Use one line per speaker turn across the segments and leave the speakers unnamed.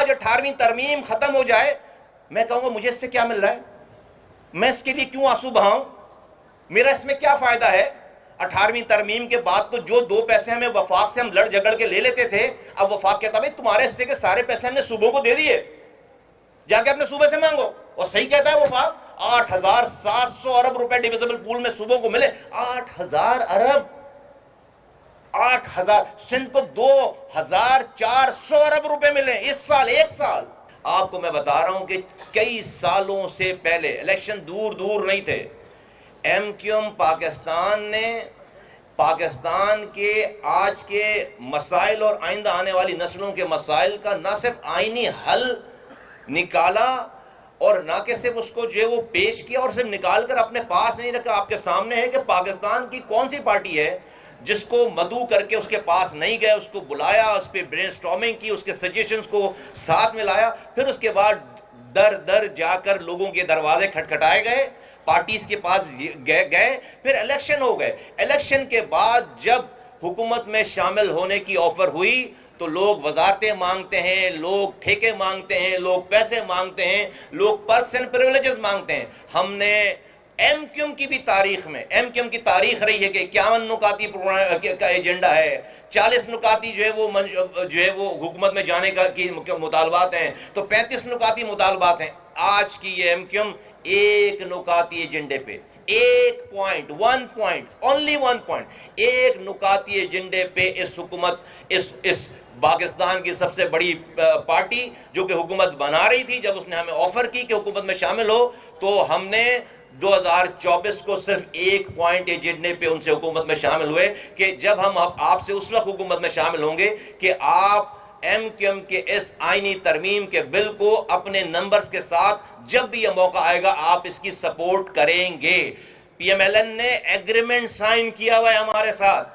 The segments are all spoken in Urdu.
آج 18ویں ترمیم ختم ہو جائے، میں کہوں گا مجھے اس سے کیا مل رہا ہے، میں اس کے لیے کیوں آنسو بہاؤں، میرا اس میں کیا فائدہ ہے؟ 18ویں ترمیم کے بعد تو جو 2 پیسے ہمیں وفاق سے ہم لڑ جھگڑ کے لے لیتے تھے، اب وفاق کہتا بھائی تمہارے حصے کے سارے پیسے ہم نے صوبوں کو دے دیے، جا کے اپنے صوبے سے مانگو. اور صحیح کہتا ہے وفاق، 8,700 ارب روپے ڈویزبل پول میں صوبوں کو ملے. 8,000 ارب، 8,000. سندھ کو 2,400 ارب روپے ملے اس سال، ایک سال. آپ کو میں بتا رہا ہوں کہ کئی سالوں سے پہلے، الیکشن دور دور نہیں تھے، ایم کیو ایم پاکستان نے پاکستان کے آج کے مسائل اور آئندہ آنے والی نسلوں کے مسائل کا نہ صرف آئینی حل نکالا اور نہ کہ صرف اس کو جو ہے وہ پیش کیا اور صرف نکال کر اپنے پاس نہیں رکھا. آپ کے سامنے ہے کہ پاکستان کی کون سی پارٹی ہے جس کو مدعو کر کے اس کے پاس نہیں گئے، اس کو بلایا، اس پہ برین سٹارمنگ کی، اس کے سجیشنز کو ساتھ میں لایا، پھر اس کے بعد در در جا کر لوگوں کے دروازے کھٹکھٹائے گئے، پارٹیز کے پاس گئے، پھر الیکشن ہو گئے. الیکشن کے بعد جب حکومت میں شامل ہونے کی آفر ہوئی تو لوگ وزارتیں مانگتے ہیں، لوگ ٹھیکے مانگتے ہیں، لوگ پیسے مانگتے ہیں، لوگ پرکس اینڈ پریولیجز مانگتے ہیں. ہم نے ایم کیو ایم کی بھی تاریخ میں، ایم کیو ایم کی تاریخ رہی ہے کہ 51 نکاتی کا ایجنڈا ہے، 40 نکاتی جو ہے وہ حکومت میں جانے کی مطالبات ہیں، تو 35 نکاتی مطالبات ہیں. آج کی یہ ایم کیو ایم ایک نکاتی ایجنڈے پہ، ایک پوائنٹ، 1 پوائنٹ، اونلی 1 پوائنٹ، ایک نکاتی ایجنڈے پہ اس حکومت، اس پاکستان کی سب سے بڑی پارٹی جو کہ حکومت بنا رہی تھی، جب اس نے ہمیں آفر کی کہ حکومت میں شامل ہو، تو ہم نے 2024 کو صرف 1 پوائنٹ ایجنڈے پہ ان سے حکومت میں شامل ہوئے کہ جب ہم آپ سے اس وقت حکومت میں شامل ہوں گے کہ آپ ایم کیو ایم کے اس آئینی ترمیم کے بل کو اپنے نمبرز کے ساتھ جب بھی یہ موقع آئے گا آپ اس کی سپورٹ کریں گے. پی ایم ایل این نے ایگریمنٹ سائن کیا ہوا ہے ہمارے ساتھ،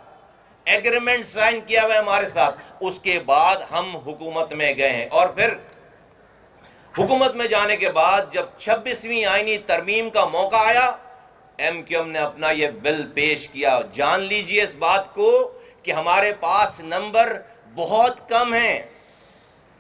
ایگریمنٹ سائن کیا ہوا ہے ہمارے ساتھ. اس کے بعد ہم حکومت میں گئے ہیں، اور پھر حکومت میں جانے کے بعد جب 26ویں آئینی ترمیم کا موقع آیا، ایم کیو ایم نے اپنا یہ بل پیش کیا. جان لیجئے اس بات کو کہ ہمارے پاس نمبر بہت کم ہیں،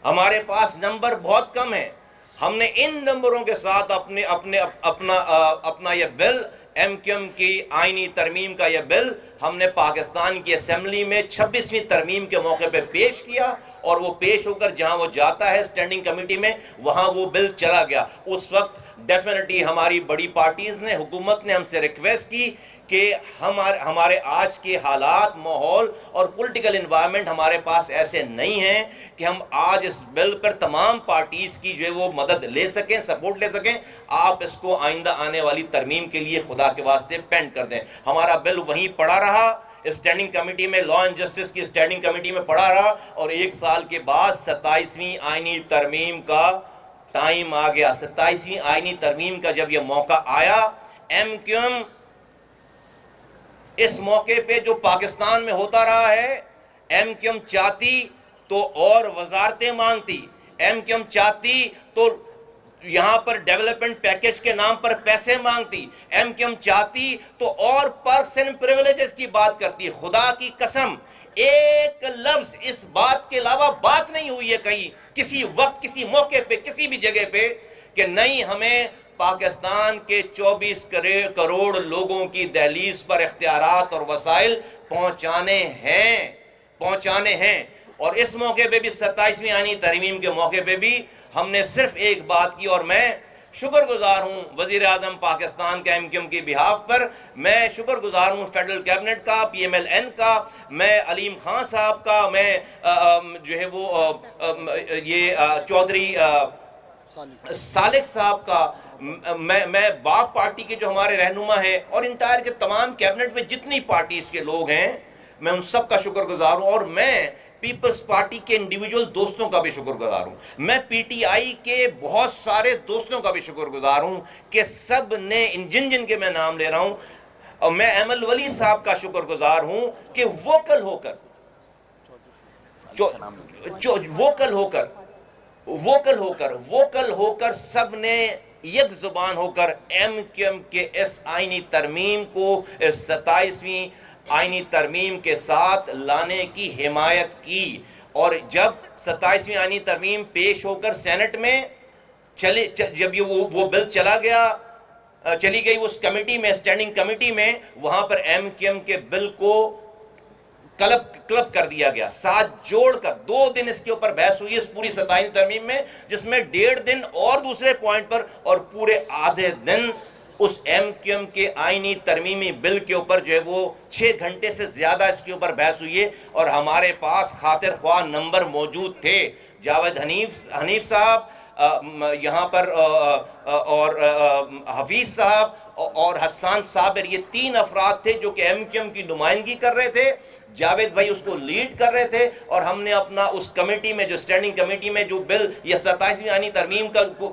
ہمارے پاس نمبر بہت کم ہیں. ہم نے ان نمبروں کے ساتھ اپنا یہ بل، ایم کیو ایم کی آئینی ترمیم کا یہ بل ہم نے پاکستان کی اسمبلی میں 26ویں ترمیم کے موقع پہ پیش کیا، اور وہ پیش ہو کر جہاں وہ جاتا ہے اسٹینڈنگ کمیٹی میں، وہاں وہ بل چلا گیا. اس وقت ڈیفینیٹلی ہماری بڑی پارٹیز نے، حکومت نے ہم سے ریکویسٹ کی کہ ہمارے آج کے حالات، ماحول اور پولیٹیکل انوائرمنٹ ہمارے پاس ایسے نہیں ہیں کہ ہم آج اس بل پر تمام پارٹیز کی جو ہے وہ مدد لے سکیں، سپورٹ لے سکیں. آپ اس کو آئندہ آنے والی ترمیم کے لیے خدا کے واسطے پینڈ کر دیں. ہمارا بل وہیں پڑا رہا، اسٹینڈنگ کمیٹی میں، لا اینڈ جسٹس کی اسٹینڈنگ کمیٹی میں پڑا رہا، اور 1 سال کے بعد 27ویں آئینی ترمیم کا ٹائم آ گیا. 27ویں آئینی ترمیم کا جب یہ موقع آیا، ایم کیو ایم اس موقع پہ جو پاکستان میں ہوتا رہا ہے، ایم کیو ایم چاہتی تو اور وزارتیں مانگتی، ایم کیو ایم چاہتی تو یہاں پر ڈیولپمنٹ پیکج کے نام پر پیسے مانگتی، ایم کیو ایم چاہتی تو اور پرکس اینڈ پریولیجز کی بات کرتی. خدا کی قسم ایک لفظ اس بات کے علاوہ بات نہیں ہوئی ہے کہیں، کسی وقت، کسی موقع پہ، کسی بھی جگہ پہ، کہ نہیں ہمیں پاکستان کے 24 کروڑ لوگوں کی دہلیز پر اختیارات اور وسائل پہنچانے ہیں. اور اس موقع پہ بھی 27ویں آئینی ترمیم کے موقع پہ بھی ہم نے صرف ایک بات کی، اور میں شکر گزار ہوں وزیر اعظم پاکستان کا ایم کیو ایم کی بہاف پر، میں شکر گزار ہوں فیڈرل کیبنٹ کا، پی ایم ایل این کا، میں علیم خان صاحب کا، میں جو ہے وہ یہ چودھری سالک صاحب کا، میں باپ پارٹی کے جو ہمارے رہنما ہیں، اور انٹائر کے تمام کیبنٹ میں جتنی پارٹیز کے لوگ ہیں، میں ان سب کا شکر گزار ہوں. اور میں پیپلز پارٹی کے انڈیویجول دوستوں کا بھی شکر گزار ہوں، میں پی ٹی آئی کے بہت سارے دوستوں کا بھی شکر گزار ہوں کہ سب نے، جن کے میں نام لے رہا ہوں، اور میں ایمل ولی صاحب کا شکر گزار ہوں کہ ووکل ہو کر سب نے یک زبان ہو کر ایم کیو ایم کے اس آئینی ترمیم کو، اس 27ویں آئینی ترمیم کے ساتھ لانے کی حمایت کی. اور جب 27ویں آئینی ترمیم پیش ہو کر سینٹ میں جب وہ بل چلی گئی اس کمیٹی میں، اسٹینڈنگ کمیٹی میں، وہاں پر ایم کیو ایم کے بل کو کلب کر دیا گیا، ساتھ جوڑ کر 2 دن اس کے اوپر بحث ہوئی اس پوری 27ویں ترمیم میں، جس میں 1.5 دن اور دوسرے پوائنٹ پر اور پورے آدھے دن اس ایم کیو ایم کے آئینی ترمیمی بل کے اوپر جو ہے وہ 6 گھنٹے سے زیادہ اس کے اوپر بحث ہوئی ہے، اور ہمارے پاس خاطر خواہ نمبر موجود تھے۔ جاوید حنیف صاحب یہاں پر اور حفیظ صاحب اور حسان صابر، یہ 3 افراد تھے جو کہ ایم کیو ایم کی نمائندگی کر رہے تھے، جاوید بھائی اس کو لیڈ کر رہے تھے، اور ہم نے اپنا اس کمیٹی میں جو اسٹینڈنگ کمیٹی میں جو بل یہ 27ویں آئینی ترمیم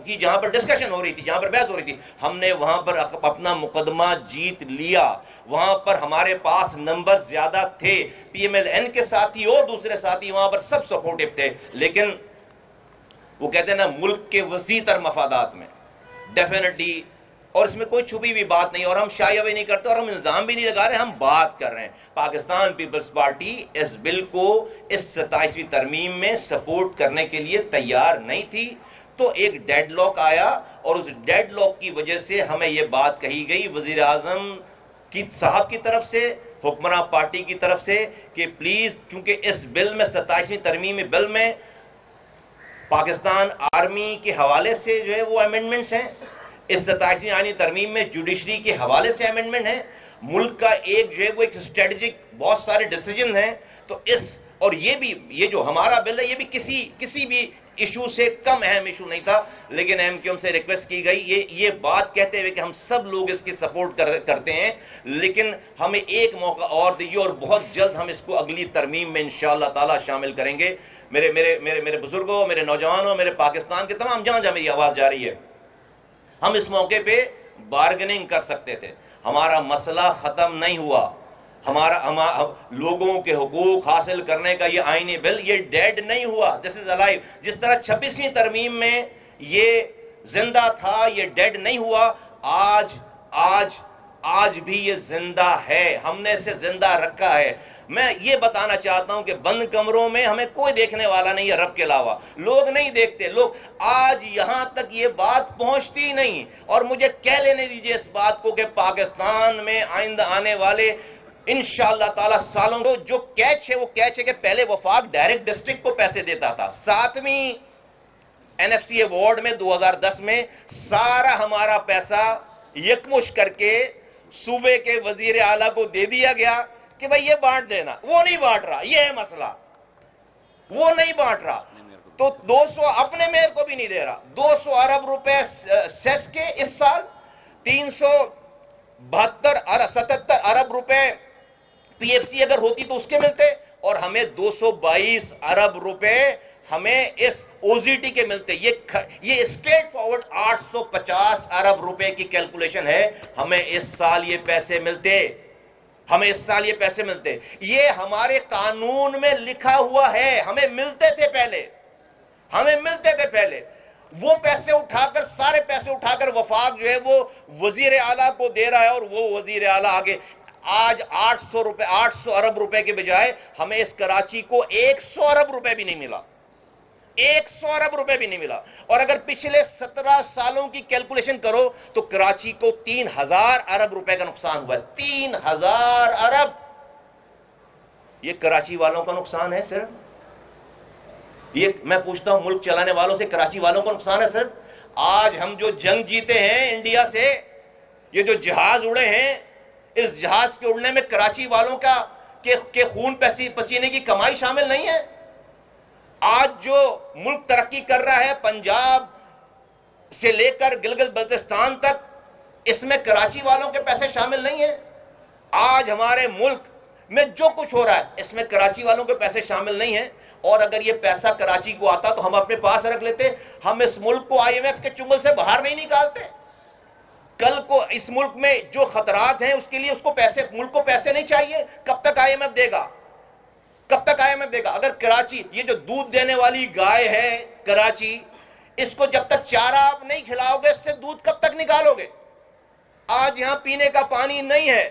کی جہاں پر ڈسکشن ہو رہی تھی، جہاں پر بحث ہو رہی تھی، ہم نے وہاں پر اپنا مقدمہ جیت لیا۔ وہاں پر ہمارے پاس نمبر زیادہ تھے، پی ایم ایل این کے ساتھی اور دوسرے ساتھی وہاں پر سب سپورٹیو تھے، لیکن وہ کہتے ہیں نا ملک کے وسیع تر مفادات میں ڈیفینیٹلی، اور اس میں کوئی چھپی ہوئی بات نہیں، اور ہم شائع نہیں کرتے اور ہم الزام بھی نہیں لگا رہے، ہم بات کر رہے ہیں۔ پاکستان پیپلز پارٹی اس بل کو اس 27ویں ترمیم میں سپورٹ کرنے کے لیے تیار نہیں تھی، تو ایک ڈیڈ لاک آیا، اور اس ڈیڈ لاک کی وجہ سے ہمیں یہ بات کہی گئی وزیر اعظم صاحب کی طرف سے، حکمراں پارٹی کی طرف سے، کہ پلیز چونکہ اس بل میں 27ویں ترمیمی بل میں پاکستان آرمی کے حوالے سے جو ہے وہ امینڈمنٹس ہیں، اس 27ویں آئینی ترمیم میں جوڈیشری کے حوالے سے امینڈمنٹ ہیں، ملک کا ایک جو ہے وہ ایک اسٹریٹجک بہت سارے ڈیسیجن ہیں، تو اور یہ جو ہمارا بل ہے یہ بھی کسی بھی ایشو سے کم اہم ایشو نہیں تھا، لیکن ایم کیو ایم سے ریکویسٹ کی گئی یہ بات کہتے ہوئے کہ ہم سب لوگ اس کی سپورٹ کرتے ہیں، لیکن ہمیں ایک موقع اور دیجیے، اور بہت جلد ہم اس کو اگلی ترمیم میں انشاءاللہ تعالی شامل کریں گے۔ میرے بزرگوں، میرے نوجوانوں، میرے پاکستان کے تمام جہاں میری آواز جا رہی ہے، ہم اس موقع پہ بارگننگ کر سکتے تھے، ہمارا مسئلہ ختم نہیں ہوا، لوگوں کے حقوق حاصل کرنے کا یہ آئینی بل یہ ڈیڈ نہیں ہوا، دس از الائیو، جس طرح 26ویں ترمیم میں یہ زندہ تھا، یہ ڈیڈ نہیں ہوا، آج بھی یہ زندہ ہے، ہم نے اسے زندہ رکھا ہے۔ میں یہ بتانا چاہتا ہوں کہ بند کمروں میں ہمیں کوئی دیکھنے والا نہیں ہے رب کے علاوہ، لوگ نہیں دیکھتے، لوگ آج یہاں تک یہ بات پہنچتی نہیں، اور مجھے کہہ لینے دیجئے اس بات کو کہ پاکستان میں آئندہ آنے والے انشاءاللہ تعالی سالوں کو جو کیچ ہے وہ کیچ ہے کہ پہلے وفاق ڈائریکٹ ڈسٹرکٹ کو پیسے دیتا تھا، 7ویں این ایف سی ایوارڈ میں 2010 میں سارا ہمارا پیسہ یکمش کر کے صوبے کے وزیر اعلیٰ کو دے دیا گیا کہ بھئی یہ بانٹ دینا، وہ نہیں بانٹ رہا، یہ ہے مسئلہ، وہ نہیں بانٹ رہا، تو 200 اپنے میئر کو بھی نہیں دے رہا، 200 ارب روپے سیس کے اس سال، 377 ارب روپے پی ایف سی اگر ہوتی تو اس کے ملتے، اور ہمیں 222 ارب روپے ہمیں اس او زی ٹی کے ملتے، یہ اسٹریٹ فارورڈ 850 ارب روپے کی کیلکولیشن ہے، ہمیں اس سال یہ پیسے ملتے، یہ ہمارے قانون میں لکھا ہوا ہے، ہمیں ملتے تھے پہلے، وہ پیسے اٹھا کر سارے پیسے اٹھا کر وفاق جو ہے وہ وزیر اعلیٰ کو دے رہا ہے، اور وہ وزیر اعلیٰ آگے آج 800 ارب روپے کے بجائے ہمیں اس کراچی کو 100 ارب روپے بھی نہیں ملا، 100 ارب روپے بھی نہیں ملا، اور اگر پچھلے 17 سالوں کی کیلکولیشن کرو تو کراچی کو 3000 ارب روپے کا نقصان ہوا ہے، 3000 ارب، یہ کراچی والوں کا نقصان ہے صرف، یہ میں پوچھتا ہوں ملک چلانے والوں سے، کراچی والوں کا نقصان ہے صرف؟ آج ہم جو جنگ جیتے ہیں انڈیا سے، یہ جو جہاز اڑے ہیں، اس جہاز کے اڑنے میں کراچی والوں کے خون پسینے کی کمائی شامل نہیں ہے؟ آج جو ملک ترقی کر رہا ہے پنجاب سے لے کر گلگت بلتستان تک، اس میں کراچی والوں کے پیسے شامل نہیں ہیں؟ آج ہمارے ملک میں جو کچھ ہو رہا ہے اس میں کراچی والوں کے پیسے شامل نہیں ہیں، اور اگر یہ پیسہ کراچی کو آتا تو ہم اپنے پاس رکھ لیتے، ہم اس ملک کو آئی ایم ایف کے چنگل سے باہر نہیں نکالتے، کل کو اس ملک میں جو خطرات ہیں اس کے لیے ملک کو پیسے نہیں چاہیے، کب تک آئی ایم ایف دے گا؟ اگر کراچی یہ جو دودھ دینے والی گائے ہے کراچی، اس کو جب تک چارہ آپ نہیں کھلاؤ گے اس سے دودھ کب تک نکالو گے؟ آج یہاں پینے کا پانی نہیں ہے،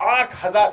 8,000।